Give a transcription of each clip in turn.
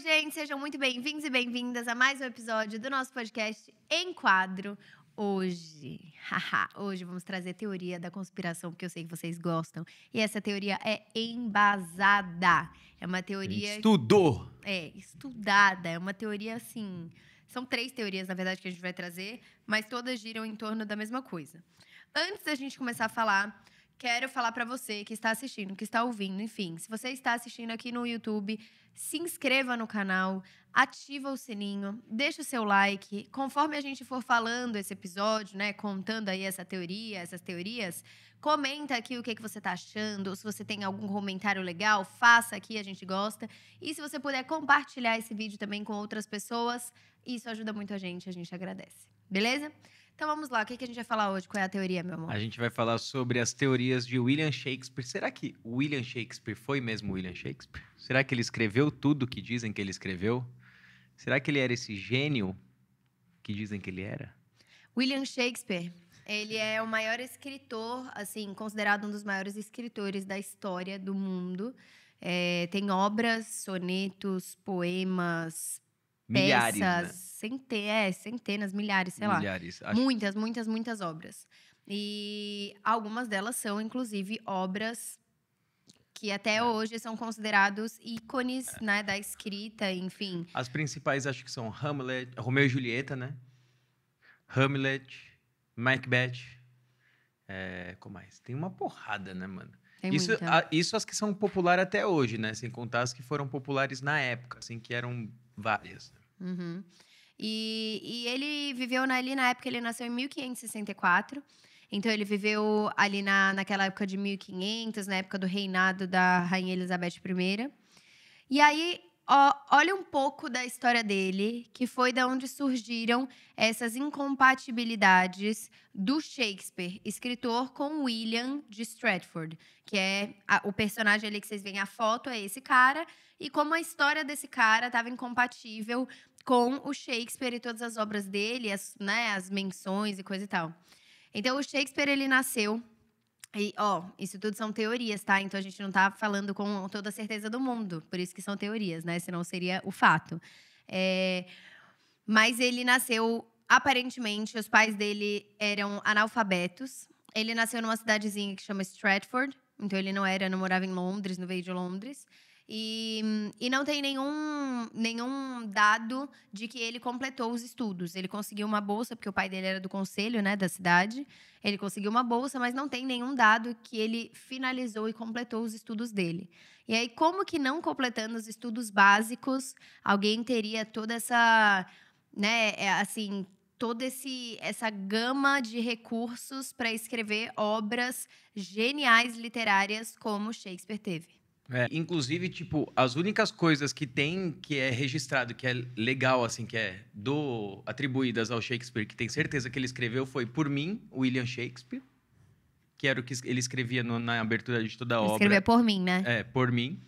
gente, sejam muito bem-vindos e bem-vindas a mais um episódio do nosso podcast Em Quadro. Hoje vamos trazer teoria da conspiração, porque eu sei que vocês gostam. E essa teoria é embasada. É uma teoria... Estudou! Estudada. É uma teoria, assim... São 3 teorias, na verdade, que a gente vai trazer, mas todas giram em torno da mesma coisa. Antes da gente começar a falar... Quero falar para você que está assistindo, que está ouvindo, enfim. Se você está assistindo aqui no YouTube, se inscreva no canal, ativa o sininho, deixa o seu like. Conforme a gente for falando esse episódio, né, contando aí essa teoria, essas teorias, comenta aqui o que você está achando, ou se você tem algum comentário legal, faça aqui, a gente gosta. E se você puder compartilhar esse vídeo também com outras pessoas, isso ajuda muito a gente agradece. Beleza? Então vamos lá, o que a gente vai falar hoje? Qual é a teoria, meu amor? A gente vai falar sobre as teorias de William Shakespeare. Será que William Shakespeare foi mesmo William Shakespeare? Será que ele escreveu tudo que dizem que ele escreveu? Será que ele era esse gênio que dizem que ele era? William Shakespeare, ele é o maior escritor, assim, considerado um dos maiores escritores da história do mundo. Tem obras, sonetos, poemas... Milhares, peças, né? centenas, milhares, sei Milhares, lá. acho. Muitas obras. E algumas delas são, inclusive, obras que até hoje são considerados ícones, né, da escrita, enfim. As principais acho que são Hamlet, Romeu e Julieta, né? Hamlet, Macbeth. Qual mais? Tem uma porrada, né, mano? Tem Isso, muita. isso as que são populares até hoje, né? Sem contar as que foram populares na época, assim, que eram várias. Uhum. E ele viveu ali na época, ele nasceu em 1564. Então, ele viveu ali naquela época de 1500, na época do reinado da Rainha Elizabeth I. E aí, olha um pouco da história dele, que foi da onde surgiram essas incompatibilidades do Shakespeare, escritor, com William de Stratford, que é o personagem ali que vocês veem a foto, é esse cara, e como a história desse cara estava incompatível com o Shakespeare e todas as obras dele, as menções e coisa e tal. Então, o Shakespeare, ele nasceu... E, isso tudo são teorias, tá? Então, a gente não tá falando com toda a certeza do mundo. Por isso que são teorias, né? Senão seria o fato. Mas ele nasceu, aparentemente, os pais dele eram analfabetos. Ele nasceu numa cidadezinha que chama Stratford. Então, ele não morava em Londres, não veio de Londres. E não tem nenhum dado de que ele completou os estudos. Ele conseguiu uma bolsa, porque o pai dele era do conselho, né, da cidade. Ele conseguiu uma bolsa, mas não tem nenhum dado que ele finalizou e completou os estudos dele. E aí, como que não completando os estudos básicos, alguém teria toda essa, né, essa gama de recursos para escrever obras geniais literárias como Shakespeare teve? Inclusive, tipo, as únicas coisas que tem, que é registrado, que é legal, assim, que é atribuídas ao Shakespeare, que tem certeza que ele escreveu, foi por mim, William Shakespeare, que era o que ele escrevia na abertura de toda a obra. Ele escrevia por mim, né? Por mim.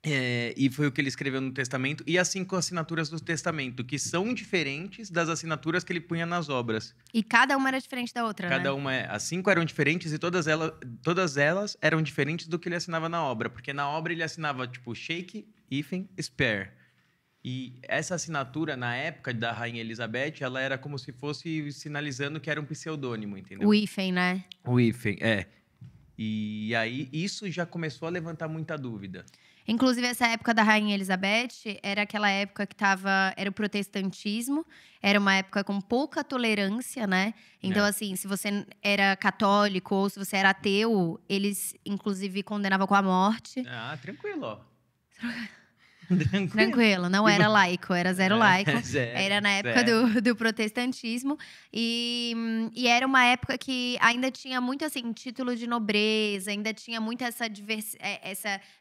E foi o que ele escreveu no Testamento, e as 5 assinaturas do Testamento, que são diferentes das assinaturas que ele punha nas obras. E cada uma era diferente da outra, Cada né? uma as 5 eram diferentes e todas elas eram diferentes do que ele assinava na obra. Porque na obra ele assinava, tipo, Shakespeare. E essa assinatura, na época da Rainha Elizabeth, ela era como se fosse sinalizando que era um pseudônimo, entendeu? O hífen, né? O hífen, E aí, isso já começou a levantar muita dúvida. Inclusive, essa época da Rainha Elizabeth era aquela época que era o protestantismo, era uma época com pouca tolerância, né? Então, assim, se você era católico ou se você era ateu, eles, inclusive, condenavam com a morte. Ah, tranquilo, ó. Tranquilo, não era laico, era zero laico. Era na época do protestantismo. E era uma época que ainda tinha muito, assim, título de nobreza, ainda tinha muito essa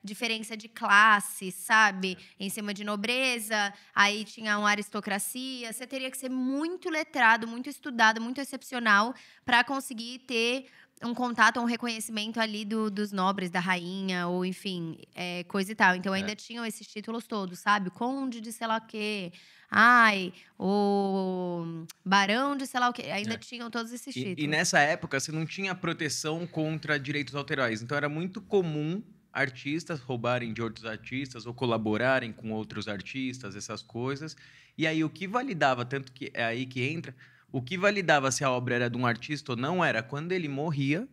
diferença de classe, sabe? Em cima de nobreza, aí tinha uma aristocracia. Você teria que ser muito letrado, muito estudado, muito excepcional para conseguir ter um contato, um reconhecimento ali dos nobres, da rainha, ou enfim, coisa e tal. Então, ainda tinham esses títulos todos, sabe? Conde de sei lá o quê. O barão de sei lá o quê. Ainda tinham todos esses títulos. E nessa época, você não tinha proteção contra direitos autorais. Então, era muito comum artistas roubarem de outros artistas ou colaborarem com outros artistas, essas coisas. E aí o que validava, tanto que é aí que entra, o que validava se a obra era de um artista ou não era quando ele morria,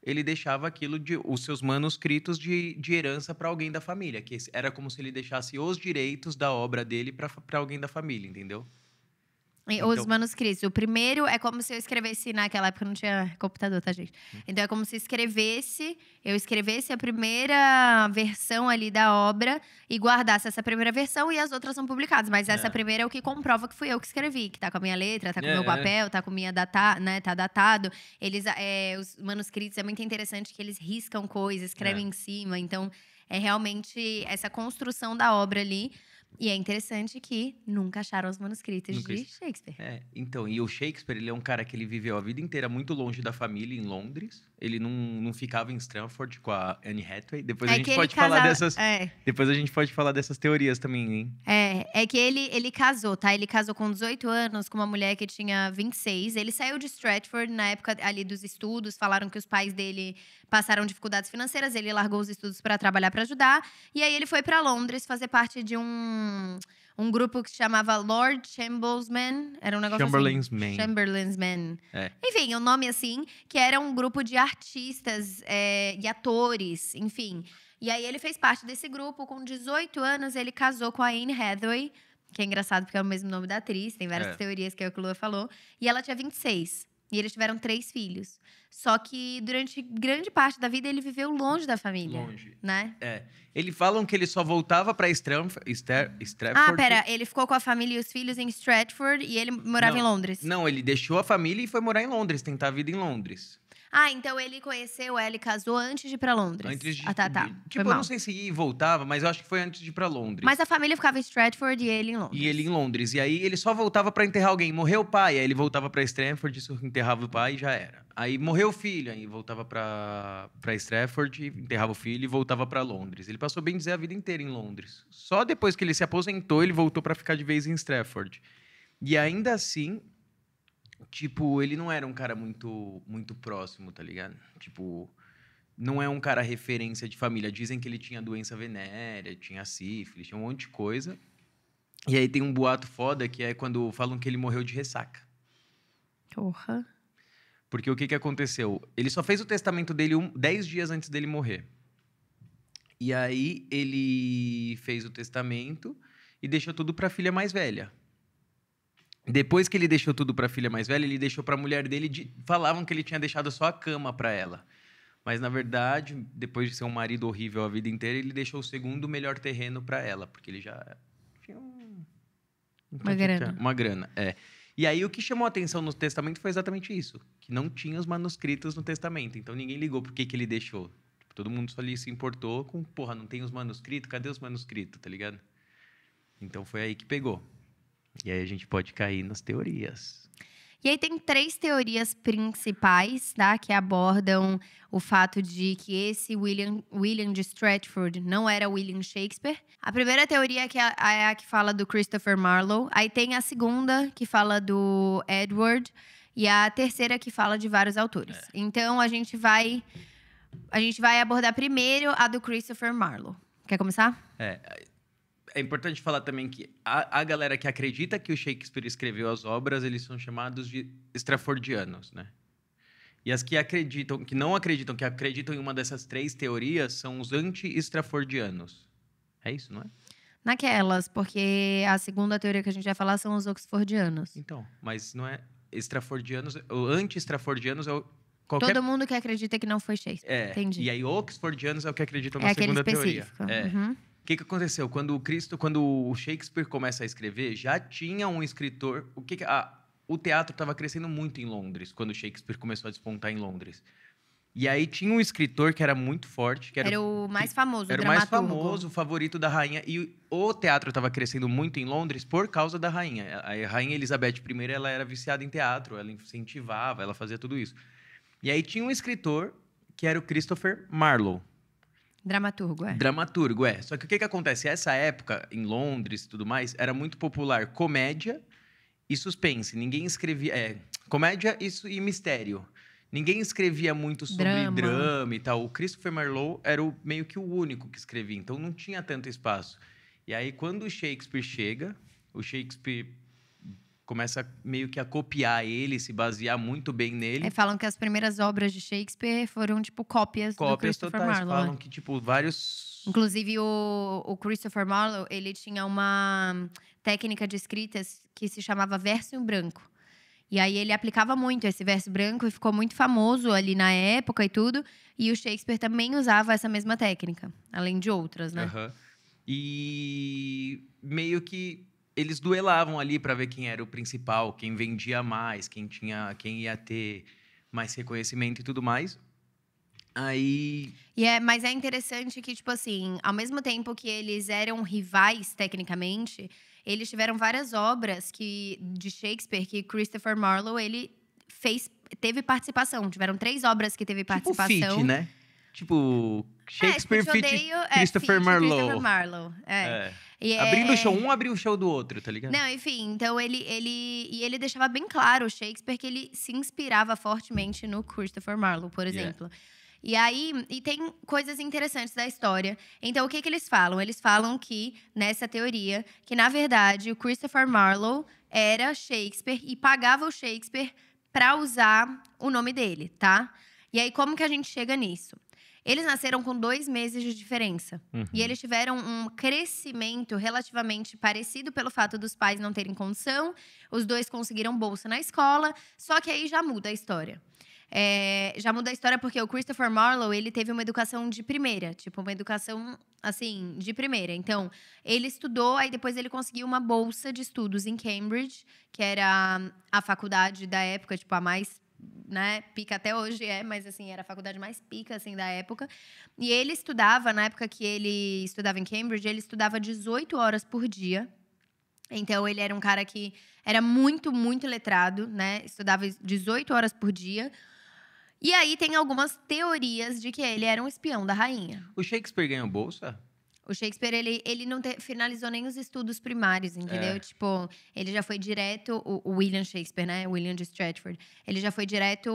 ele deixava aquilo os seus manuscritos de herança para alguém da família, que era como se ele deixasse os direitos da obra dele para alguém da família, entendeu? Os Então, manuscritos. O primeiro é como se eu escrevesse… Naquela época não tinha computador, tá, gente? Então, é como se eu escrevesse a primeira versão ali da obra e guardasse essa primeira versão e as outras são publicadas. Mas essa primeira é o que comprova que fui eu que escrevi. Que tá com a minha letra, tá com o meu papel, tá com minha data, né? Tá datado. Os manuscritos, é muito interessante que eles riscam coisas, escrevem em cima. Então, é realmente essa construção da obra ali. E é interessante que nunca acharam os manuscritos de Shakespeare. Então, e o Shakespeare, ele é um cara que ele viveu a vida inteira muito longe da família, em Londres. Ele não ficava em Stratford com a Anne Hathaway. Depois a gente pode falar dessas… Depois a gente pode falar dessas teorias também, hein? É que ele casou, tá? Ele casou com 18 anos com uma mulher que tinha 26. Ele saiu de Stratford na época ali dos estudos. Falaram que os pais dele passaram dificuldades financeiras. Ele largou os estudos para trabalhar, para ajudar. E aí ele foi para Londres fazer parte de um grupo que se chamava Lord Chamberlain's Men. Era um negócio Chamberlain's assim. Men. Chamberlain's Men. Enfim, um nome assim, que era um grupo de artistas e atores, enfim. E aí ele fez parte desse grupo. Com 18 anos, ele casou com a Anne Hathaway. Que é engraçado, porque é o mesmo nome da atriz. Tem várias teorias que é o que o Lua falou. E ela tinha 26. E eles tiveram 3 filhos. Só que durante grande parte da vida ele viveu longe da família. Longe. Né? Eles falam que ele só voltava pra Stratford. Ele ficou com a família e os filhos em Stratford e ele morava em Londres. Não, ele deixou a família e foi morar em Londres, tentar a vida em Londres. Então ele conheceu ela e casou antes de ir pra Londres. Antes de… Tá. Tipo, eu não sei se ia e voltava, mas eu acho que foi antes de ir pra Londres. Mas a família ficava em Stratford e ele em Londres. E aí ele só voltava pra enterrar alguém. Morreu o pai, aí ele voltava pra Stratford, enterrava o pai e já era. Aí morreu o filho, aí voltava pra Stratford, enterrava o filho e voltava pra Londres. Ele passou, bem dizer, a vida inteira em Londres. Só depois que ele se aposentou, ele voltou pra ficar de vez em Stratford. E ainda assim… Tipo, ele não era um cara muito, muito próximo, tá ligado? Tipo, não é um cara referência de família. Dizem que ele tinha doença venérea, tinha sífilis, tinha um monte de coisa. E aí tem um boato foda que é quando falam que ele morreu de ressaca. Porra. Porque o que aconteceu? Ele só fez o testamento dele 10 dias antes dele morrer. E aí ele fez o testamento e deixou tudo pra filha mais velha. Depois que ele deixou tudo para a filha mais velha, ele deixou para a mulher dele. Falavam que ele tinha deixado só a cama para ela. Mas, na verdade, depois de ser um marido horrível a vida inteira, ele deixou o segundo melhor terreno para ela. Porque ele já tinha uma grana. E aí, o que chamou a atenção no testamento foi exatamente isso. Que não tinha os manuscritos no testamento. Então, ninguém ligou por que ele deixou. Todo mundo só ali se importou com… Porra, não tem os manuscritos? Cadê os manuscritos, tá ligado? Então, foi aí que pegou. E aí a gente pode cair nas teorias. E aí tem 3 teorias principais, tá? Que abordam o fato de que esse William de Stratford não era William Shakespeare. A primeira teoria é a que fala do Christopher Marlowe. Aí tem a segunda, que fala do Edward. E a terceira, que fala de vários autores. Então, a gente vai abordar primeiro a do Christopher Marlowe. Quer começar? É importante falar também que a galera que acredita que o Shakespeare escreveu as obras, eles são chamados de estrafordianos, né? E as que acreditam, que não acreditam, que acreditam em uma dessas 3 teorias, são os anti-estrafordianos. É isso, não é? Naquelas, porque a segunda teoria que a gente vai falar são os oxfordianos. Então, mas não é estrafordianos… O anti-estrafordianos é o… Todo mundo que acredita que não foi Shakespeare. Entendi. E aí, oxfordianos é o que acreditam na segunda teoria. O que aconteceu? Quando o Shakespeare começa a escrever, já tinha um escritor… O teatro estava crescendo muito em Londres, quando o Shakespeare começou a despontar em Londres. E aí tinha um escritor que era muito forte. Que era o mais famoso, era o mais famoso, o favorito da rainha. E o teatro estava crescendo muito em Londres por causa da rainha. A rainha Elizabeth I, ela era viciada em teatro, ela incentivava, ela fazia tudo isso. E aí tinha um escritor que era o Christopher Marlowe. Dramaturgo, Só que o que acontece? Essa época, em Londres e tudo mais, era muito popular comédia e suspense. Ninguém escrevia… comédia e mistério. ninguém escrevia muito sobre Drama. drama e tal. O Christopher Marlowe era meio que o único que escrevia, então não tinha tanto espaço. E aí, quando o Shakespeare chega, o Shakespeare começa meio que a copiar ele, se basear muito bem nele. Falam que as primeiras obras de Shakespeare foram, tipo, cópias do Cópias Christopher totais. Marlowe. Falam que, tipo, vários... Inclusive, o Christopher Marlowe, ele tinha uma técnica de escritas que se chamava verso em branco. E aí, ele aplicava muito esse verso branco e ficou muito famoso ali na época e tudo. E o Shakespeare também usava essa mesma técnica, além de outras, né? Aham. E meio que eles duelavam ali para ver quem era o principal, quem vendia mais, quem ia ter mais reconhecimento e tudo mais. Aí, Mas é interessante que, tipo assim, ao mesmo tempo que eles eram rivais, tecnicamente, eles tiveram várias obras de Shakespeare que Christopher Marlowe, ele teve participação. Tiveram 3 obras que teve participação. tipo feat, né? Tipo, Shakespeare Te feat Odeio, Christopher feat Marlowe. Christopher Marlowe. É. E Abrindo o show um, abriu o show do outro, tá ligado? Não, enfim, então ele deixava bem claro, o Shakespeare, que ele se inspirava fortemente no Christopher Marlowe, por exemplo. E aí, tem coisas interessantes da história. Então, o que eles falam? Eles falam que, nessa teoria, que na verdade o Christopher Marlowe era Shakespeare e pagava o Shakespeare pra usar o nome dele, tá? E aí, como que a gente chega nisso? Eles nasceram com 2 meses de diferença. E eles tiveram um crescimento relativamente parecido pelo fato dos pais não terem condição. Os 2 conseguiram bolsa na escola. Só que aí já muda a história. Já muda a história porque o Christopher Marlowe, ele teve uma educação de primeira. Tipo, uma educação, assim, de primeira. Então, ele estudou, aí depois ele conseguiu uma bolsa de estudos em Cambridge. Que era a faculdade da época, tipo, a mais... né, pica até hoje mas assim, era a faculdade mais pica, assim, da época. E ele estudava, na época que ele estudava em Cambridge, ele estudava 18 horas por dia. Então, ele era um cara que era muito, muito letrado, né? Estudava 18 horas por dia. E aí, tem algumas teorias de que ele era um espião da rainha. O Shakespeare ganhou bolsa? O Shakespeare, ele não finalizou nem os estudos primários, entendeu? Tipo, ele já foi direto… O William Shakespeare, né? William de Stratford. Ele já foi direto…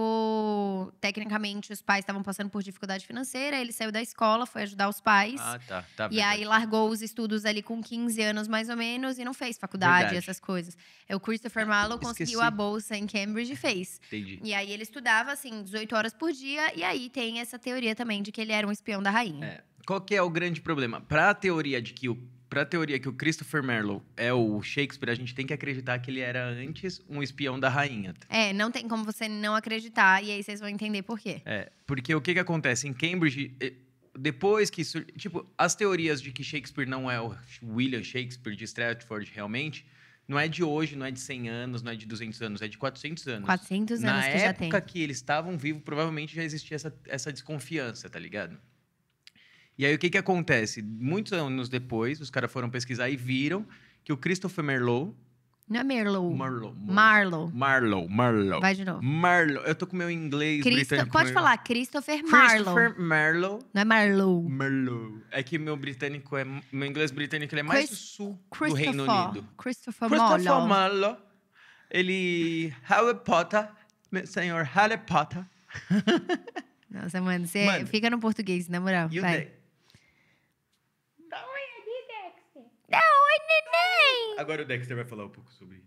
Tecnicamente, os pais estavam passando por dificuldade financeira. Ele saiu da escola, foi ajudar os pais. Ah, tá. Tá, e aí, largou os estudos ali com 15 anos, mais ou menos. E não fez faculdade, essas coisas. O Christopher Marlowe conseguiu a bolsa em Cambridge e fez. Entendi. E aí, ele estudava, assim, 18 horas por dia. E aí, tem essa teoria também de que ele era um espião da rainha. Qual que é o grande problema? Pra teoria que o Christopher Marlowe é o Shakespeare, a gente tem que acreditar que ele era antes um espião da rainha. Não tem como você não acreditar. E aí vocês vão entender por quê. Porque o que acontece? Em Cambridge, depois que… Tipo, as teorias de que Shakespeare não é o William Shakespeare de Stratford realmente… Não é de hoje, não é de 100 anos, não é de 200 anos, é de 400 anos. 400 anos que já tem. Na época que eles estavam vivos, provavelmente já existia essa desconfiança, tá ligado? E aí, o que acontece? Muitos anos depois, os caras foram pesquisar e viram que o Christopher Marlowe… Não é Marlowe. Marlowe. Vai de novo. Marlowe. Eu tô com o meu inglês britânico. Pode falar, Christopher Marlowe. Christopher Marlowe. Não é Marlowe. Marlowe. É que meu inglês britânico ele é mais do sul do Reino Unido. Christopher Marlowe. Ele… Harry Potter. Senhor Harry Potter. Nossa, mano, você fica no português, na moral. E o neném! Agora o Dexter vai falar um pouco sobre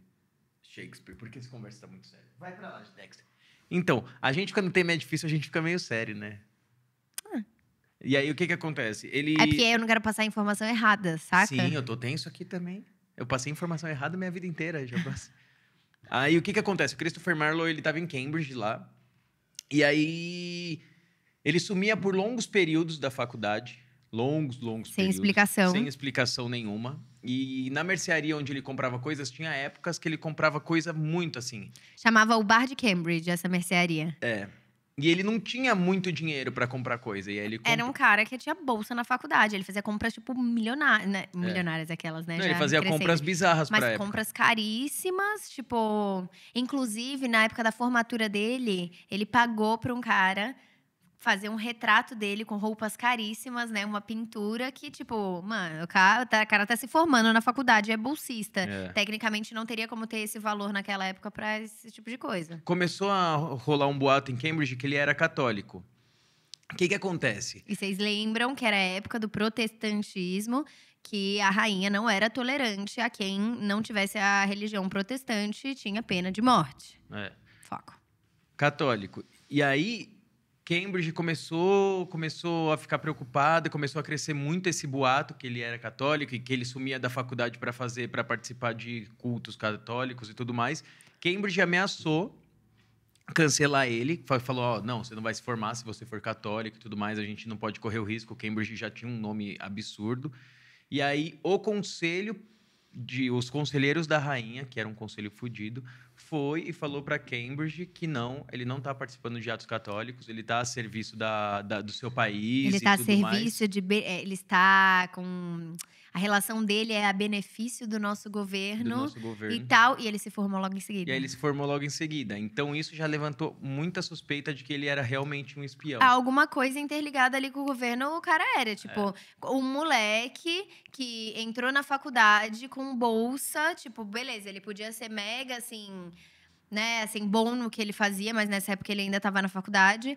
Shakespeare, porque essa conversa tá muito séria. Vai pra lá, Dexter. Então, a gente, quando tem meio difícil, a gente fica meio sério, né? E aí, o que acontece? É porque eu não quero passar a informação errada, saca? Sim, eu tô tenso aqui também. Eu passei informação errada minha vida inteira, já passei. Aí, o que acontece? O Christopher Marlowe, ele tava em Cambridge lá. E aí, ele sumia por longos períodos da faculdade. Longos períodos. Sem explicação. Sem explicação nenhuma. E na mercearia onde ele comprava coisas, tinha épocas que ele comprava coisa muito assim. Chamava o Bar de Cambridge, essa mercearia. E ele não tinha muito dinheiro pra comprar coisa. E aí ele Era um cara que tinha bolsa na faculdade. Ele fazia compras, tipo, milionárias, né? Milionárias aquelas, né? Não, ele fazia compras bizarras pra época. Mas compras caríssimas, tipo… Inclusive, na época da formatura dele, ele pagou pra um cara fazer um retrato dele com roupas caríssimas, né? Uma pintura que, tipo, mano, o cara tá se formando na faculdade, é bolsista. É. Tecnicamente não teria como ter esse valor naquela época pra esse tipo de coisa. Começou a rolar um boato em Cambridge que ele era católico. O que acontece? E vocês lembram que era a época do protestantismo, que a rainha não era tolerante a quem não tivesse a religião protestante, tinha pena de morte. É, Foco. católico. E aí, Cambridge começou a ficar preocupada, começou a crescer muito esse boato que ele era católico e que ele sumia da faculdade para participar de cultos católicos e tudo mais. Cambridge ameaçou cancelar ele, falou, ó, não, você não vai se formar se você for católico e tudo mais, a gente não pode correr o risco. Cambridge já tinha um nome absurdo. E aí, os conselheiros da rainha, que era um conselho fudido, foi e falou para Cambridge que não, ele não está participando de atos católicos, ele está a serviço do seu país Ele e está a tudo serviço mais. de. Ele está com. A relação dele é a benefício do nosso Do governo nosso e governo. tal. E ele se formou logo em E seguida. aí ele se formou logo em seguida. Então isso já levantou muita suspeita de que ele era realmente um espião. Alguma coisa interligada ali com o governo, o cara era. Tipo, um moleque que entrou na faculdade com bolsa. Tipo, beleza, ele podia ser mega, assim, né, assim, bom no que ele fazia, mas nessa época ele ainda estava na faculdade.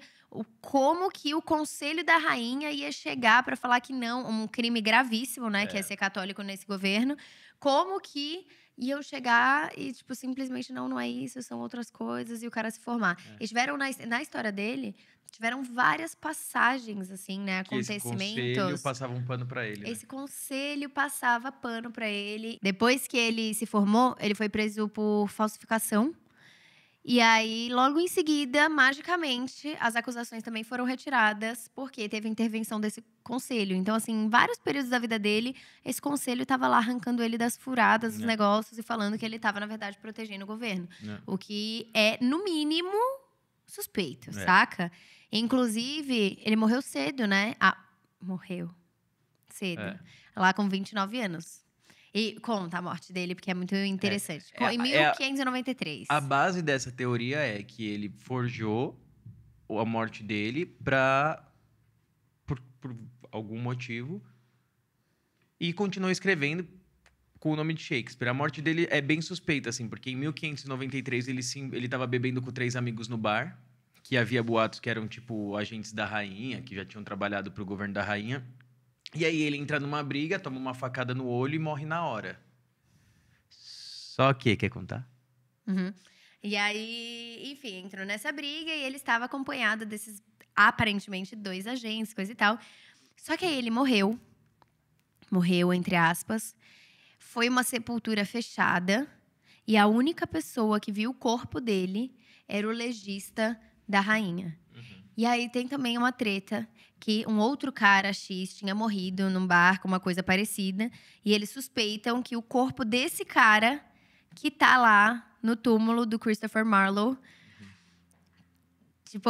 Como que o conselho da rainha ia chegar para falar que não, um crime gravíssimo, né, que é ser católico nesse governo. Como que iam chegar e, tipo, simplesmente não é isso, são outras coisas, e o cara se formar. E tiveram, na história dele, tiveram várias passagens, assim, né, Que esse conselho acontecimentos. passava um pano para ele. Né? Esse conselho passava pano para ele. Depois que ele se formou, ele foi preso por falsificação. E aí, logo em seguida, magicamente, as acusações também foram retiradas, porque teve intervenção desse conselho. Então, assim, em vários períodos da vida dele, esse conselho estava lá arrancando ele das furadas, dos negócios, e falando que ele estava, na verdade, protegendo o governo. O que é, no mínimo, suspeito, saca? Inclusive, ele morreu cedo, né? Morreu cedo. Lá com 29 anos. E conta a morte dele, porque é muito interessante. Em 1593. A base dessa teoria é que ele forjou a morte dele por algum motivo e continuou escrevendo com o nome de Shakespeare. A morte dele é bem suspeita, assim, porque em 1593 ele estava bebendo com 3 amigos no bar, que havia boatos que eram, tipo, agentes da rainha, que já tinham trabalhado para o governo da rainha. E aí ele entra numa briga, toma uma facada no olho e morre na hora. Só que, quer contar? Uhum. E aí, enfim, entrou nessa briga e ele estava acompanhado desses, aparentemente, 2 agentes, coisa e tal. Só que aí ele morreu. Morreu, entre aspas. Foi uma sepultura fechada. E a única pessoa que viu o corpo dele era o legista da rainha. E aí tem também uma treta que um outro cara X tinha morrido num bar com uma coisa parecida. E eles suspeitam que o corpo desse cara que tá lá no túmulo do Christopher Marlowe, tipo,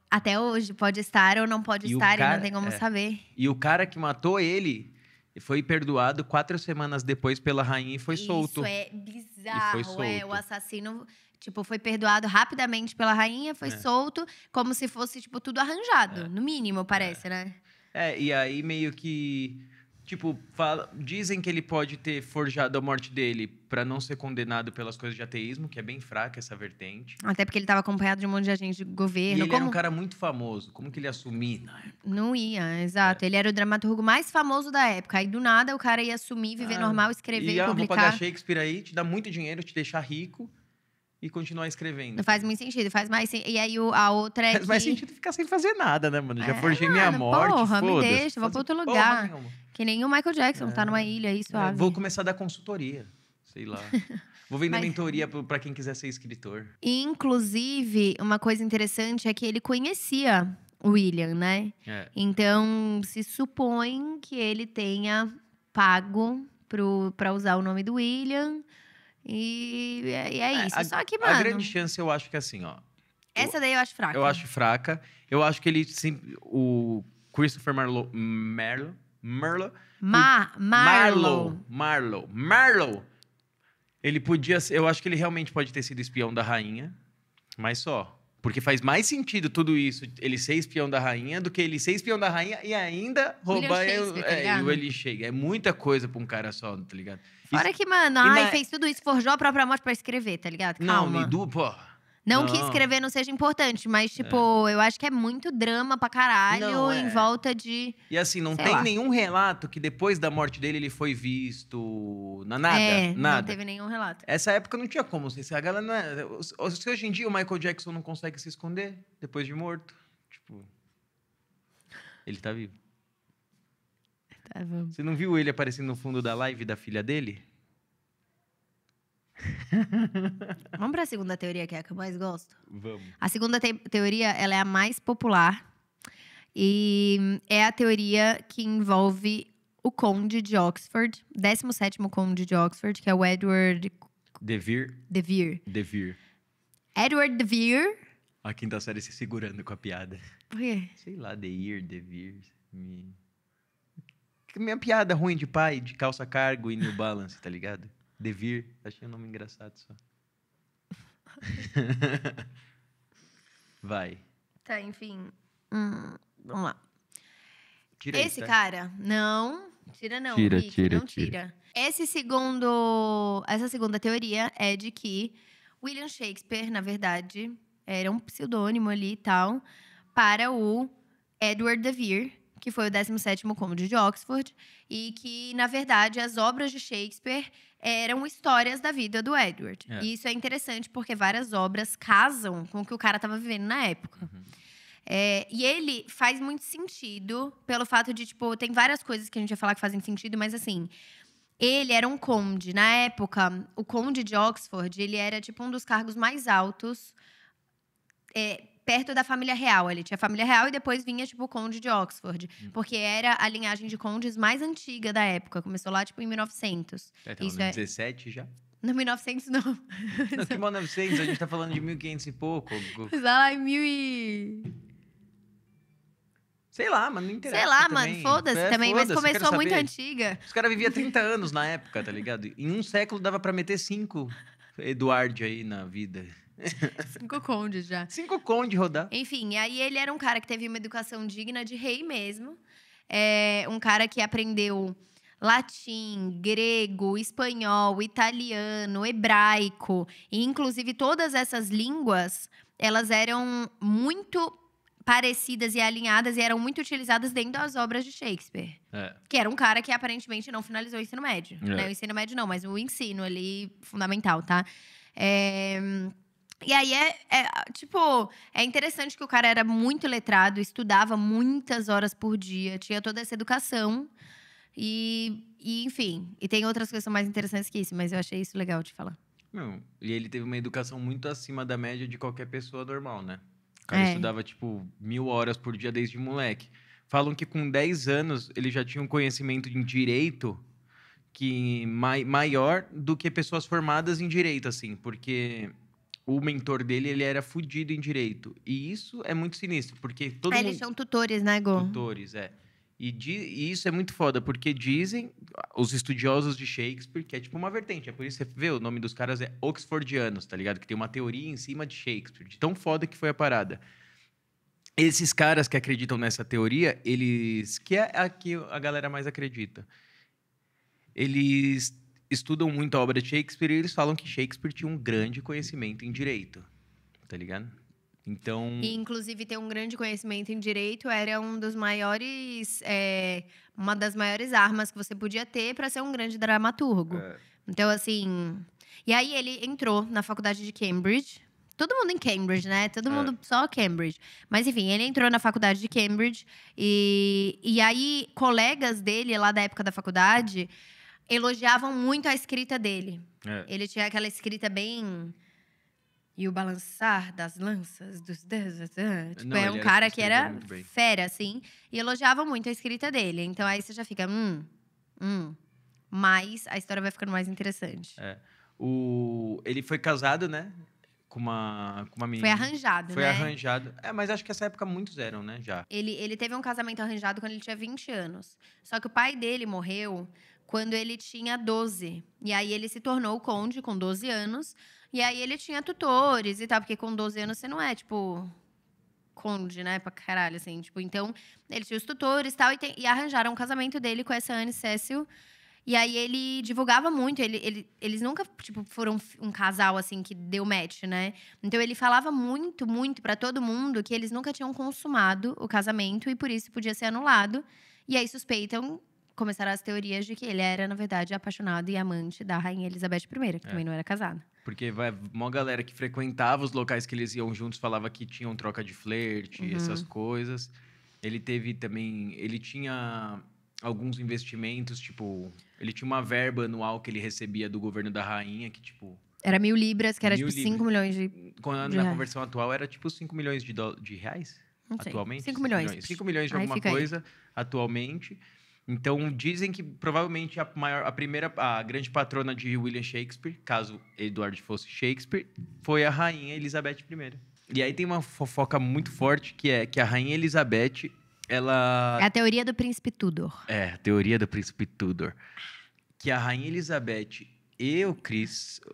até hoje pode estar ou não pode estar, e não tem como saber. E o cara que matou ele foi perdoado 4 semanas depois pela rainha e foi solto. Isso é bizarro. E foi solto. O assassino, tipo, foi perdoado rapidamente pela rainha, foi solto, como se fosse, tipo, tudo arranjado. No mínimo, parece, né? E aí meio que, tipo, dizem que ele pode ter forjado a morte dele pra não ser condenado pelas coisas de ateísmo, que é bem fraca essa vertente. Até porque ele estava acompanhado de um monte de agente de governo. E ele era um cara muito famoso. Como que ele ia assumir na época? Não ia, exato. Ele era o dramaturgo mais famoso da época. Aí, do nada, o cara ia assumir, viver normal, escrever, publicar. Vou pagar Shakespeare aí, te dar muito dinheiro, te deixar rico e continuar escrevendo. Não faz muito sentido. Faz mais E aí, a outra é faz mais sentido ficar sem fazer nada, né, mano? Já forjei minha morte, porra, foda-se. me deixa, vou pra outro lugar. Que nem o Michael Jackson, tá numa ilha aí, suave. Vou começar a dar consultoria, sei lá. Vou vender mentoria pra quem quiser ser escritor. Inclusive, uma coisa interessante é que ele conhecia o William, né? Então, se supõe que ele tenha pago pra usar o nome do William. E é isso. Só que, mano, a grande chance, eu acho que é assim, ó. Essa daí eu acho fraca. Eu acho fraca. Eu acho que ele... O Christopher Marlowe. Ele podia ser... Eu acho que ele realmente pode ter sido espião da rainha. Mas só. Porque faz mais sentido tudo isso, ele ser espião da rainha, do que ele ser espião da rainha e ainda roubar Shakespeare, tá e ligado? o William Shakespeare. É muita coisa pra um cara só, tá ligado? Fora que, mano, fez tudo isso, forjou a própria morte pra escrever, tá ligado? Calma. Não, pô. Não que escrever não seja importante, mas, tipo, eu acho que é muito drama pra caralho Não, em volta de. E assim, não sei tem lá. nenhum relato que depois da morte dele ele foi visto. Nada, Não nada. teve nenhum relato. Essa época não tinha como. Se a galera não é. Se hoje em dia o Michael Jackson não consegue se esconder depois de morto. Tipo. Ele tá vivo. Tá, vamos. Você não viu ele aparecendo no fundo da live da filha dele? Vamos pra segunda teoria, que é a que eu mais gosto. Vamos. A segunda teoria, ela é a mais popular. E é a teoria que envolve o Conde de Oxford, 17º Conde de Oxford, que é o Edward De Vere. de Vere. Edward de Vere. A quinta série se segurando com a piada. Por quê? Sei lá, De Vere. Minha piada ruim de pai, de calça cargo e New Balance, tá ligado? De Vere. Achei um nome engraçado só. Vai. Tá, enfim. Vamos lá. Tira aí, Esse tá? cara, não. Tira não, Tira, Rick, tira, não tira. Essa segunda teoria é de que William Shakespeare, na verdade, era um pseudônimo ali e tal, para o Edward de Vere, que foi o 17º Conde de Oxford, e que, na verdade, as obras de Shakespeare eram histórias da vida do Edward. É. E isso é interessante porque várias obras casam com o que o cara estava vivendo na época. E ele faz muito sentido pelo fato de, tipo, tem várias coisas que a gente vai falar que fazem sentido, mas assim, ele era um conde. Na época, o conde de Oxford, ele era, tipo, um dos cargos mais altos perto da família real. Ele tinha a família real e depois vinha, tipo, o conde de Oxford. Porque era a linhagem de condes mais antiga da época. Começou lá, tipo, em 1900. Tá Isso no 17 já? No 1900, não. Não, que 1900, a gente tá falando de 1500 e pouco. Lá em 1000 e... Sei lá, mas não interessa. Sei lá, também. mano, foda-se também. Mas foda-se, começou quero muito saber. antiga. Os caras viviam 30 anos na época, tá ligado? Em um século dava pra meter 5 Eduardo aí na vida. 5 condes já. 5 conde rodar. Enfim, aí ele era um cara que teve uma educação digna de rei mesmo. Um cara que aprendeu latim, grego, espanhol, italiano, hebraico. E, inclusive, todas essas línguas, elas eram muito parecidas e alinhadas e eram muito utilizadas dentro das obras de Shakespeare. Que era um cara que, aparentemente, não finalizou o ensino médio. Né? O ensino médio não, mas o ensino ali, fundamental, tá? E aí, tipo, é interessante que o cara era muito letrado, estudava muitas horas por dia, tinha toda essa educação. E enfim, e tem outras coisas que são mais interessantes que isso, mas eu achei isso legal de falar. Não, e ele teve uma educação muito acima da média de qualquer pessoa normal, né? O cara estudava, tipo, 1000 horas por dia desde moleque. Falam que com 10 anos ele já tinha um conhecimento em direito que maior do que pessoas formadas em direito, assim, porque o mentor dele, ele era fudido em direito. E isso é muito sinistro, porque todo mundo... Eles são tutores, né, Gô? Tutores, E isso é muito foda, porque dizem os estudiosos de Shakespeare que é tipo uma vertente. É por isso que você vê, o nome dos caras é Oxfordianos, tá ligado? Que tem uma teoria em cima de Shakespeare, de tão foda que foi a parada. Esses caras que acreditam nessa teoria, eles... Que é a que a galera mais acredita. Eles estudam muito a obra de Shakespeare e eles falam que Shakespeare tinha um grande conhecimento em direito, tá ligado? Então... E, inclusive, ter um grande conhecimento em direito era um dos maiores... uma das maiores armas que você podia ter para ser um grande dramaturgo. Então, assim... E aí, ele entrou na faculdade de Cambridge. Todo mundo em Cambridge, né? Todo mundo só Cambridge. Mas, enfim, ele entrou na faculdade de Cambridge. E aí, colegas dele, lá da época da faculdade, elogiavam muito a escrita dele. Ele tinha aquela escrita bem... E o balançar das lanças dos dedos. Tipo, Não, um cara que era muito bem. fera, assim. E elogiava muito a escrita dele. Então, aí você já fica... Mas a história vai ficando mais interessante. Ele foi casado, né? Com uma menina. Foi arranjado, Foi né? arranjado. Mas acho que essa época muitos eram, né? Já. Ele teve um casamento arranjado quando ele tinha 20 anos. Só que o pai dele morreu quando ele tinha 12. E aí, ele se tornou conde com 12 anos. E aí ele tinha tutores e tal, porque com 12 anos você não é, tipo, conde, né, pra caralho, assim. Tipo, então, ele tinha os tutores e tal, e arranjaram o casamento dele com essa Anne Cecil. E aí ele divulgava muito, eles nunca, tipo, foram um casal, assim, que deu match, né? Então ele falava muito, muito pra todo mundo que eles nunca tinham consumado o casamento e por isso podia ser anulado. E aí suspeitam, começaram as teorias de que ele era, na verdade, apaixonado e amante da Rainha Elizabeth I, que também não era casada. Porque uma galera que frequentava os locais que eles iam juntos falava que tinham troca de flerte, essas coisas. Ele teve também. Ele tinha alguns investimentos, tipo. Ele tinha uma verba anual que ele recebia do governo da rainha, que, tipo. Era 1.000 libras, que era 1.000 tipo 5 milhões de Quando, de na reais. conversão atual era tipo 5 milhões de reais? Não sei. Atualmente? 5 milhões. 5 milhões de Aí alguma fica aí. coisa atualmente. Então, dizem que provavelmente a grande patrona de William Shakespeare, caso Edward fosse Shakespeare, foi a rainha Elizabeth I. E aí tem uma fofoca muito forte que é que a rainha Elizabeth, ela... É a teoria do príncipe Tudor. É, a teoria do príncipe Tudor. Que a rainha Elizabeth e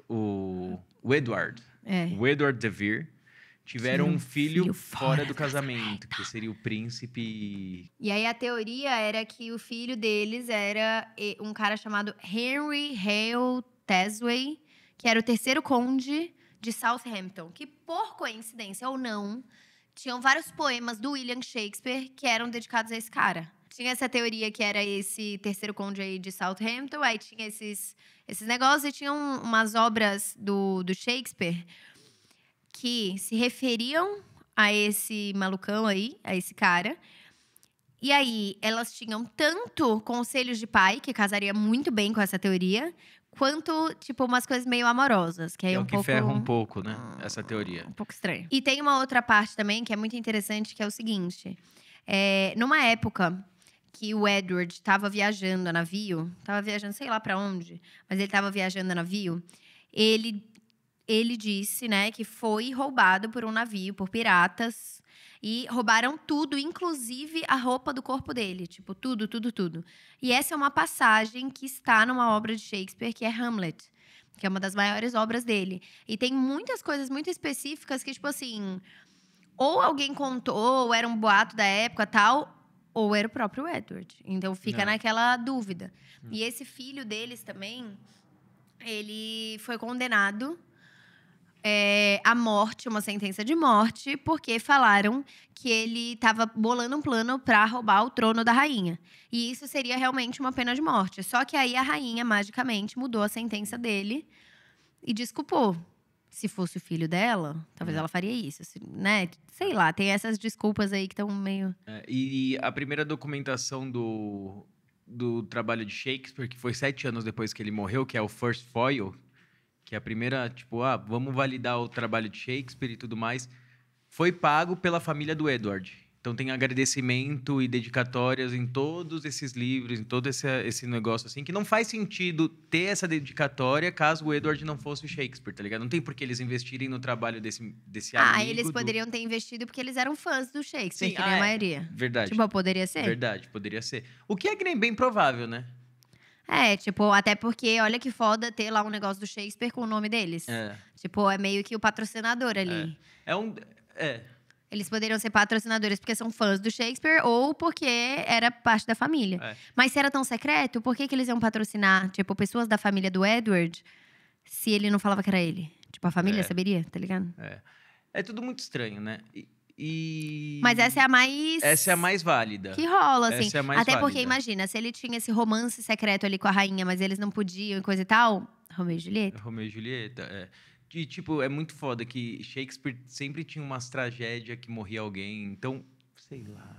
o Edward, É. o Edward de Vere, tiveram Tinha um filho fora do casamento. casamento, que seria o príncipe... E aí a teoria era que o filho deles era um cara chamado Henry Hale Tazeway, que era o terceiro conde de Southampton, que por coincidência ou não, tinham vários poemas do William Shakespeare que eram dedicados a esse cara. Tinha essa teoria que era esse terceiro conde aí de Southampton, aí tinha esses negócios e tinham umas obras do Shakespeare que se referiam a esse malucão aí, a esse cara. E aí, elas tinham tanto conselhos de pai, que casaria muito bem com essa teoria, quanto, tipo, umas coisas meio amorosas. Que aí É é o um que pouco... ferra um pouco, né? Essa teoria. Um pouco estranho. E tem uma outra parte também que é muito interessante, que é o seguinte. Numa época que o Edward estava viajando a navio, estava viajando sei lá para onde, mas ele estava viajando a navio, ele disse, né, que foi roubado por um navio, por piratas, e roubaram tudo, inclusive a roupa do corpo dele. Tipo, tudo, tudo, tudo. E essa é uma passagem que está numa obra de Shakespeare, que é Hamlet, que é uma das maiores obras dele. E tem muitas coisas muito específicas que, tipo assim, ou alguém contou, ou era um boato da época, tal, ou era o próprio Edward. Então, fica naquela dúvida. E esse filho deles também, ele foi condenado à morte, uma sentença de morte, porque falaram que ele estava bolando um plano para roubar o trono da rainha. E isso seria realmente uma pena de morte. Só que aí a rainha, magicamente, mudou a sentença dele e desculpou. Se fosse o filho dela, talvez ela faria isso, né? Sei lá, tem essas desculpas aí que estão meio... E a primeira documentação do trabalho de Shakespeare, que foi 7 anos depois que ele morreu, que é o First Foil, que é a primeira, tipo, vamos validar o trabalho de Shakespeare e tudo mais, foi pago pela família do Edward. Então tem agradecimento e dedicatórias em todos esses livros, em todo esse negócio assim, que não faz sentido ter essa dedicatória caso o Edward não fosse o Shakespeare, tá ligado? Não tem por que eles investirem no trabalho desse amigo. Eles poderiam ter investido porque eles eram fãs do Shakespeare, Sim, que nem a maioria. Verdade. Tipo, poderia ser? Verdade, poderia ser. O que é que nem bem provável, né? Tipo, até porque, olha que foda ter lá um negócio do Shakespeare com o nome deles. Tipo, é meio que o patrocinador ali. Eles poderiam ser patrocinadores porque são fãs do Shakespeare ou porque era parte da família. Mas se era tão secreto, por que eles iam patrocinar, tipo, pessoas da família do Edward, se ele não falava que era ele? Tipo, a família saberia, tá ligado? É tudo muito estranho, né? Mas essa é a mais... Essa é a mais válida. Que rola, assim. Essa é a mais Até porque, válida. imagina, se ele tinha esse romance secreto ali com a rainha, mas eles não podiam e coisa e tal… Romeu e Julieta. Romeu e Julieta, E, tipo, é muito foda que Shakespeare sempre tinha umas tragédias que morria alguém. Então, sei lá.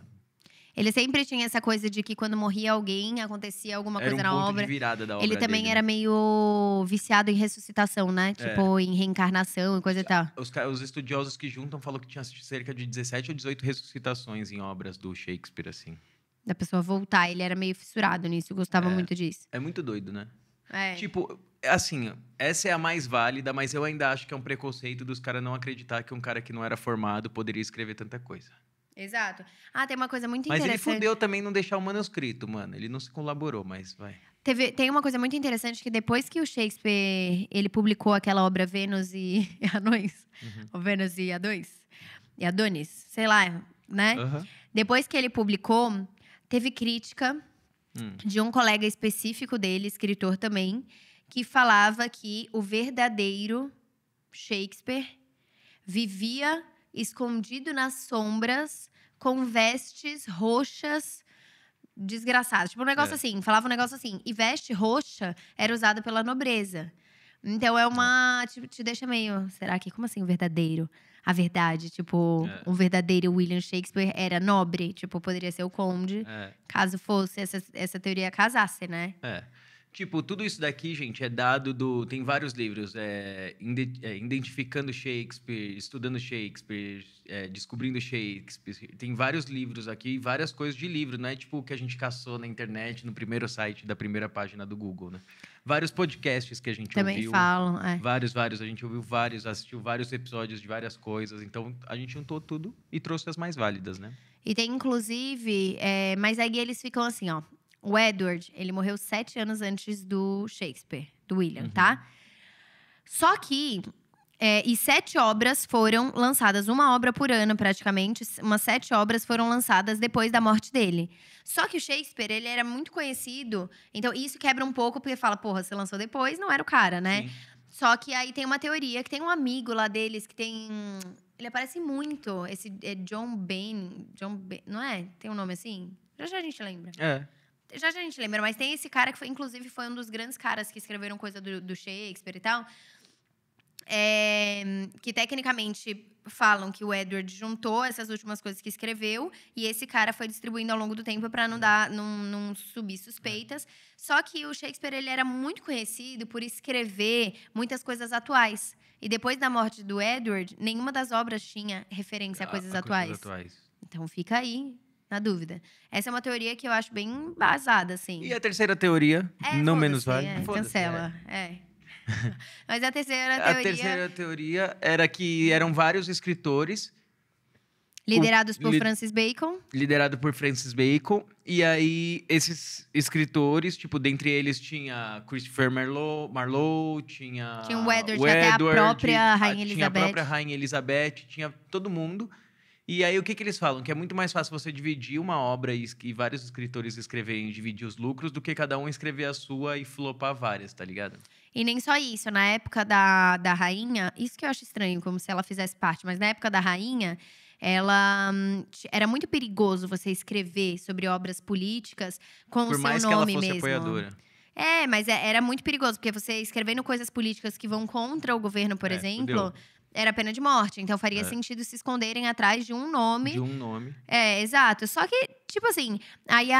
Ele sempre tinha essa coisa de que quando morria alguém, acontecia alguma coisa na obra. Era um ponto de virada da obra Ele também dele, era meio viciado em ressuscitação, né? Tipo, em reencarnação e coisa e tal. Os estudiosos que juntam falam que tinha cerca de 17 ou 18 ressuscitações em obras do Shakespeare, assim. Da pessoa voltar. Ele era meio fissurado nisso, gostava muito disso. É muito doido, né? Tipo, assim, essa é a mais válida, mas eu ainda acho que é um preconceito dos caras não acreditar que um cara que não era formado poderia escrever tanta coisa. Exato. Tem uma coisa muito Mas interessante. ele fudeu também não deixar o manuscrito, mano. Ele não se colaborou, mas vai. tem uma coisa muito interessante que depois que o Shakespeare ele publicou aquela obra Vênus e Anões, ou Vênus e Adonis, sei lá, né? Depois que ele publicou, teve crítica de um colega específico dele, escritor também, que falava que o verdadeiro Shakespeare vivia escondido nas sombras com vestes roxas desgraçadas. Tipo, um negócio assim, falava um negócio assim. E veste roxa era usada pela nobreza. Então é uma… te deixa meio… Será que… Como assim o verdadeiro? A verdade, tipo… Um verdadeiro William Shakespeare era nobre. Tipo, poderia ser o conde. Caso fosse, essa teoria casasse, né? Tipo, tudo isso daqui, gente, é dado do… Tem vários livros. Identificando Shakespeare, estudando Shakespeare, descobrindo Shakespeare. Tem vários livros aqui, várias coisas de livro, não é tipo o que a gente caçou na internet, no primeiro site da primeira página do Google, né? Vários podcasts que a gente também ouviu. Falam, Vários. A gente ouviu vários, assistiu vários episódios de várias coisas. Então, a gente juntou tudo e trouxe as mais válidas, né? E tem, inclusive… mas aí eles ficam assim, ó… O Edward, ele morreu 7 anos antes do Shakespeare, do William, tá? Só que… e 7 obras foram lançadas, uma obra por ano praticamente. Umas 7 obras foram lançadas depois da morte dele. Só que o Shakespeare, ele era muito conhecido. Então, isso quebra um pouco, porque fala… Porra, você lançou depois, não era o cara, né? Sim. Só que aí tem uma teoria, que tem um amigo lá deles, que tem… Ele aparece muito. Esse é John Bain, não é? Tem um nome assim? Já a gente lembra. Já a gente lembra, mas tem esse cara que inclusive foi um dos grandes caras que escreveram coisa do Shakespeare e tal. Que tecnicamente falam que o Edward juntou essas últimas coisas que escreveu e esse cara foi distribuindo ao longo do tempo para não subir suspeitas. Só que o Shakespeare ele era muito conhecido por escrever muitas coisas atuais. E depois da morte do Edward, nenhuma das obras tinha referência a coisas atuais. Então fica aí na dúvida. Essa é uma teoria que eu acho bem embasada, assim. E a terceira teoria, não menos vale. Cancela, Mas a terceira teoria… A terceira teoria era que eram vários escritores… Liderados por Francis Bacon. Liderado por Francis Bacon. E aí, esses escritores, tipo, dentre eles tinha Christopher Marlowe, tinha o Edward, até a própria Rainha Elizabeth. Tinha a própria Rainha Elizabeth, tinha todo mundo. E aí, o que eles falam? Que é muito mais fácil você dividir uma obra e vários escritores escreverem e dividir os lucros do que cada um escrever a sua e flopar várias, tá ligado? E nem só isso. Na época da rainha… Isso que eu acho estranho, como se ela fizesse parte. Mas na época da rainha… era muito perigoso você escrever sobre obras políticas com o seu nome mesmo. Por mais que ela fosse apoiadora. Mas era muito perigoso, porque você escrevendo coisas políticas que vão contra o governo, por exemplo, era pena de morte. Então faria sentido se esconderem atrás de um nome. De um nome. Exato. Só que, tipo assim, aí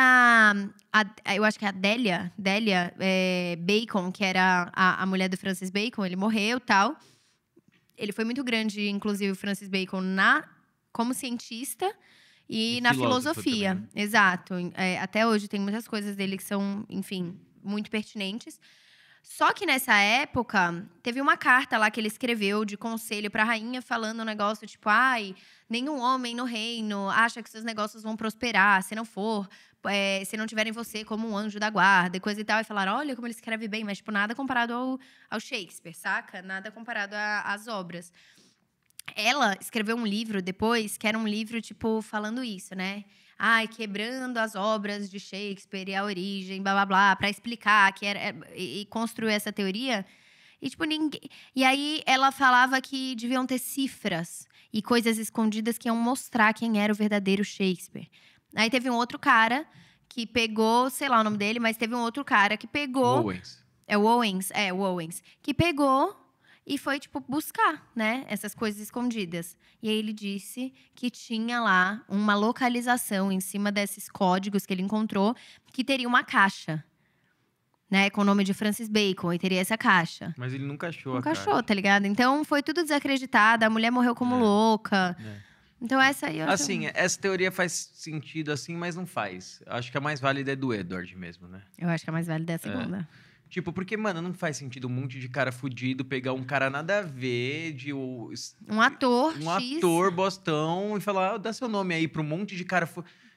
eu acho que a Delia Bacon, que era a mulher do Francis Bacon, ele morreu e tal. Ele foi muito grande, inclusive, o Francis Bacon como cientista e na filosofia. Também, né? Exato. Até hoje tem muitas coisas dele que são, enfim, muito pertinentes. Só que nessa época, teve uma carta lá que ele escreveu de conselho para a rainha, falando um negócio tipo… nenhum homem no reino acha que seus negócios vão prosperar se não for… se não tiverem você como um anjo da guarda e coisa e tal. E falaram, olha como ele escreve bem, mas tipo, nada comparado ao Shakespeare, saca? Nada comparado às obras. Ela escreveu um livro depois, que era um livro, tipo, falando isso, né? Quebrando as obras de Shakespeare e a origem, blá, blá, blá, pra explicar que era… E construir essa teoria. E, tipo, ninguém… E aí, ela falava que deviam ter cifras e coisas escondidas que iam mostrar quem era o verdadeiro Shakespeare. Aí, teve um outro cara que pegou… Sei lá o nome dele, mas teve um outro cara que pegou… o Owens. Que pegou… E foi, tipo, buscar, né, essas coisas escondidas. E aí ele disse que tinha lá uma localização em cima desses códigos que ele encontrou, que teria uma caixa, né, com o nome de Francis Bacon, e teria essa caixa. Mas ele nunca achou a caixa. Nunca achou, tá ligado? Então, foi tudo desacreditado, a mulher morreu como louca. Então, essa aí… Assim, essa teoria faz sentido, assim, mas não faz. Acho que a mais válida é do Edward mesmo, né? Eu acho que a mais válida é a segunda. Tipo, porque, mano, não faz sentido um monte de cara fudido pegar um cara nada a ver, um ator ator bostão e falar, dá seu nome aí pra um monte de cara…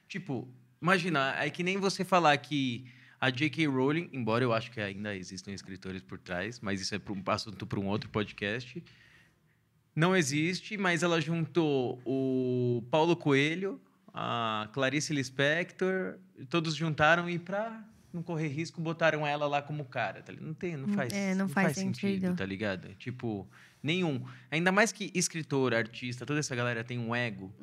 Tipo, imagina, é que nem você falar que… A J.K. Rowling, embora eu acho que ainda existam escritores por trás, mas isso é um assunto para um outro podcast, não existe, mas ela juntou o Paulo Coelho, a Clarice Lispector, todos juntaram e para não correr risco botaram ela lá como cara, tá ligado? Não faz sentido, tá ligado? Tipo, nenhum. Ainda mais que escritor, artista, toda essa galera tem um ego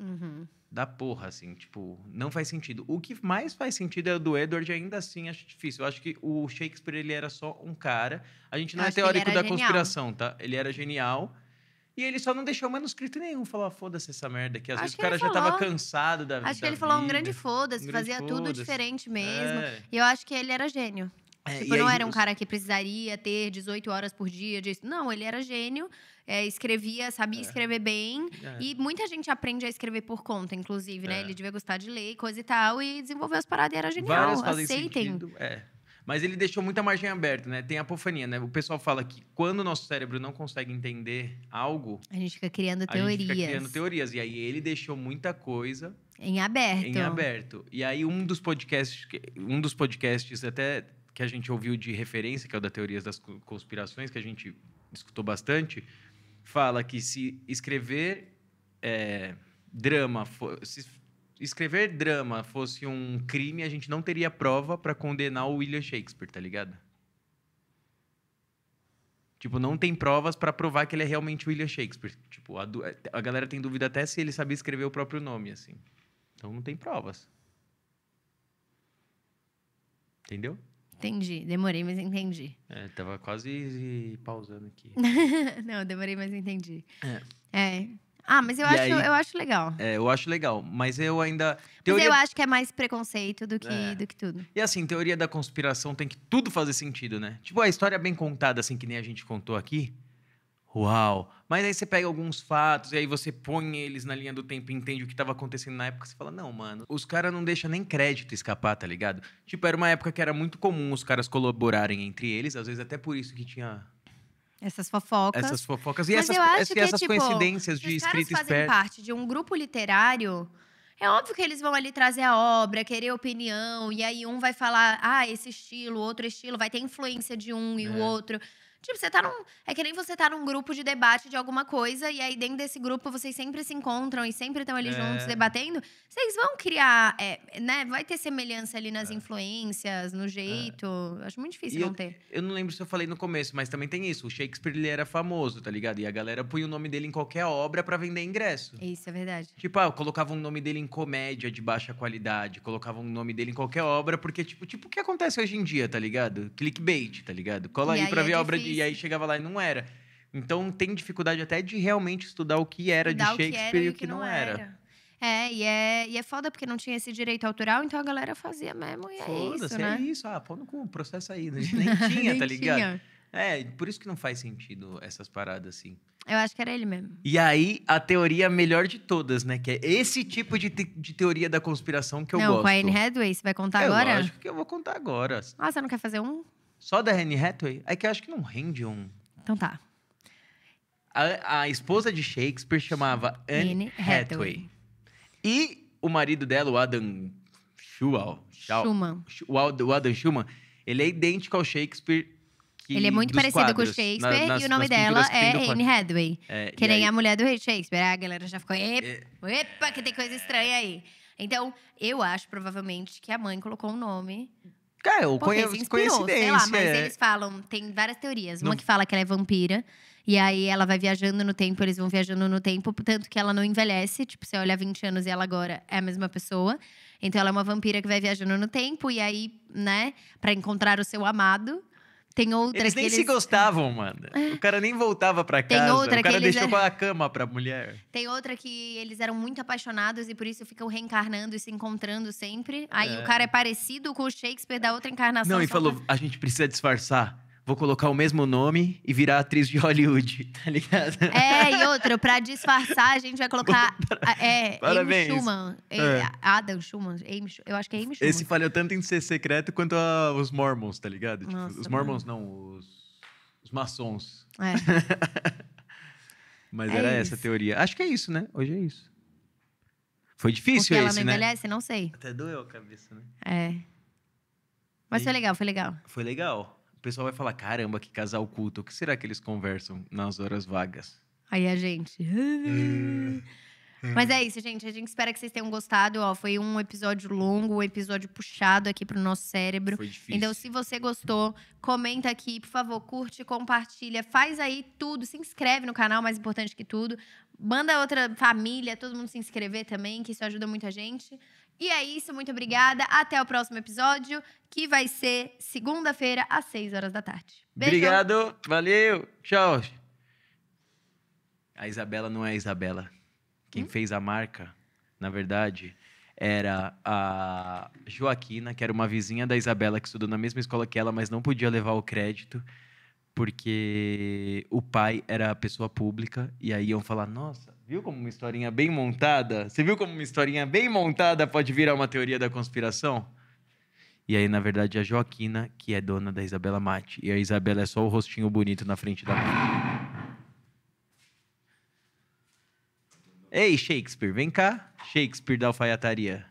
da porra, assim, tipo, não faz sentido. O que mais faz sentido é o do Edward, ainda assim acho difícil. Eu acho que o Shakespeare, ele era só um cara. A gente não é teórico da conspiração, tá? Ele era genial. E ele só não deixou manuscrito nenhum. Falou, foda-se essa merda aqui. Às vezes o cara já tava cansado da vida. Acho que ele falou um grande foda-se, fazia tudo diferente mesmo. E eu acho que ele era gênio. Tipo, não era um cara que precisaria ter 18 horas por dia disso. Não, ele era gênio, escrevia, sabia escrever bem. E muita gente aprende a escrever por conta, inclusive, né? Ele devia gostar de ler, coisa e tal. E desenvolveu as paradas e era genial. Várias fazem sentido. Mas ele deixou muita margem aberta, né? Tem a apofania, né? O pessoal fala que quando o nosso cérebro não consegue entender algo... A gente fica criando teorias. E aí ele deixou muita coisa... Em aberto. E aí um dos podcasts até que a gente ouviu de referência, que é o da Teorias das Conspirações, que a gente escutou bastante, fala que se escrever drama fosse um crime, a gente não teria prova para condenar o William Shakespeare, tá ligado? Tipo, não tem provas para provar que ele é realmente William Shakespeare. Tipo, a galera tem dúvida até se ele sabia escrever o próprio nome, assim. Então, não tem provas. Entendeu? Entendi. Demorei, mas entendi. Tava quase pausando aqui. Não, demorei, mas entendi. Ah, mas eu acho legal. Eu acho legal, mas eu ainda... Mas eu acho que é mais preconceito do que tudo. E assim, teoria da conspiração tem que tudo fazer sentido, né? Tipo, a história bem contada, assim, que nem a gente contou aqui. Uau! Mas aí você pega alguns fatos, e aí você põe eles na linha do tempo e entende o que estava acontecendo na época. Você fala, não, mano, os caras não deixam nem crédito escapar, tá ligado? Tipo, era uma época que era muito comum os caras colaborarem entre eles. Às vezes até por isso que tinha... Essas fofocas. E essas coincidências de escrita esperta. Se os caras fazem parte de um grupo literário, é óbvio que eles vão ali trazer a obra, querer opinião. E aí um vai falar, esse estilo, outro estilo. Vai ter influência de um e o outro. Tipo, você tá é que nem você tá num grupo de debate de alguma coisa, e aí dentro desse grupo vocês sempre se encontram e sempre estão ali juntos debatendo. Vocês vão criar, né? Vai ter semelhança ali nas influências, no jeito. Acho muito difícil não ter. Eu não lembro se eu falei no começo, mas também tem isso. O Shakespeare, ele era famoso, tá ligado? E a galera punha o nome dele em qualquer obra pra vender ingresso. Isso, é verdade. Tipo, colocava o nome dele em comédia de baixa qualidade, colocava o nome dele em qualquer obra, porque, tipo o que acontece hoje em dia, tá ligado? Clickbait, tá ligado? Cola aí pra ver a obra de... E aí chegava lá e não era. Então tem dificuldade até de realmente estudar o que era de Shakespeare e o que não era. E é foda porque não tinha esse direito autoral, então a galera fazia mesmo e é isso, né? É isso. Pô, no cu, processo aí. Nem tinha, tá ligado? Por isso que não faz sentido essas paradas assim. Eu acho que era ele mesmo. E aí, a teoria melhor de todas, né? Que é esse tipo de teoria da conspiração que eu gosto. Não, com a Anne Hathaway, você vai contar agora? Eu acho que eu vou contar agora. Você não quer fazer um? Só da Anne Hathaway? É que eu acho que não rende um. Então tá. A esposa de Shakespeare chamava Anne Hathaway. E o marido dela, o Adam Schumann. O Adam Schumann, ele é idêntico ao Shakespeare. Ele é muito parecido com o Shakespeare e o nome dela é Anne Hathaway. Que nem a mulher do rei Shakespeare. A galera já ficou, epa, que tem coisa estranha aí. Então, eu acho, provavelmente, que a mãe colocou um nome... Cara, eu conheço coincidência. Sei lá, mas eles falam, tem várias teorias. Uma que fala que ela é vampira, e aí ela vai viajando no tempo, eles vão viajando no tempo, tanto que ela não envelhece. Tipo, você olha 20 anos e ela agora é a mesma pessoa. Então ela é uma vampira que vai viajando no tempo, e aí, né, pra encontrar o seu amado. Tem outra eles nem se gostavam, mano. O cara nem voltava pra casa. Tem outra o cara que eles deixou a cama pra mulher. Tem outra que eles eram muito apaixonados e por isso ficam reencarnando e se encontrando sempre. Aí o cara é parecido com o Shakespeare da outra encarnação. Não, e falou, a gente precisa disfarçar. Vou colocar o mesmo nome e virar atriz de Hollywood, tá ligado? E outra, pra disfarçar, a gente vai colocar Amy Schumann. Adam Schumann. Eu acho que é Amy Schumann. Esse falhou tanto em ser secreto quanto os Mormons, tá ligado? Nossa, tipo, os Mormons não, os maçons. Mas era essa a teoria. Acho que é isso, né? Hoje é isso. Foi difícil esse, né? Porque ela não envelhece? Não sei. Até doeu a cabeça, né? Mas foi legal, foi legal. Foi legal. O pessoal vai falar, caramba, que casal culto. O que será que eles conversam nas horas vagas? Aí a gente... Mas é isso, gente. A gente espera que vocês tenham gostado. Ó, foi um episódio longo, um episódio puxado aqui pro nosso cérebro. Foi difícil. Então, se você gostou, comenta aqui, por favor, curte, compartilha, faz aí tudo, se inscreve no canal, mais importante que tudo. Manda outra família, todo mundo se inscrever também, que isso ajuda muita gente. E é isso, muito obrigada. Até o próximo episódio, que vai ser segunda-feira, às 6 horas da tarde. Beijo. Obrigado, valeu, tchau. A Isabela não é a Isabela. Quem fez a marca, na verdade, era a Joaquina, que era uma vizinha da Isabela, que estudou na mesma escola que ela, mas não podia levar o crédito, porque o pai era pessoa pública, e aí iam falar, nossa, viu como uma historinha bem montada? Você viu como uma historinha bem montada pode virar uma teoria da conspiração? E aí, na verdade, a Joaquina, que é dona da Isabela Mate, e a Isabela é só o rostinho bonito na frente da mãe. Ei, Shakespeare, vem cá. Shakespeare da alfaiataria.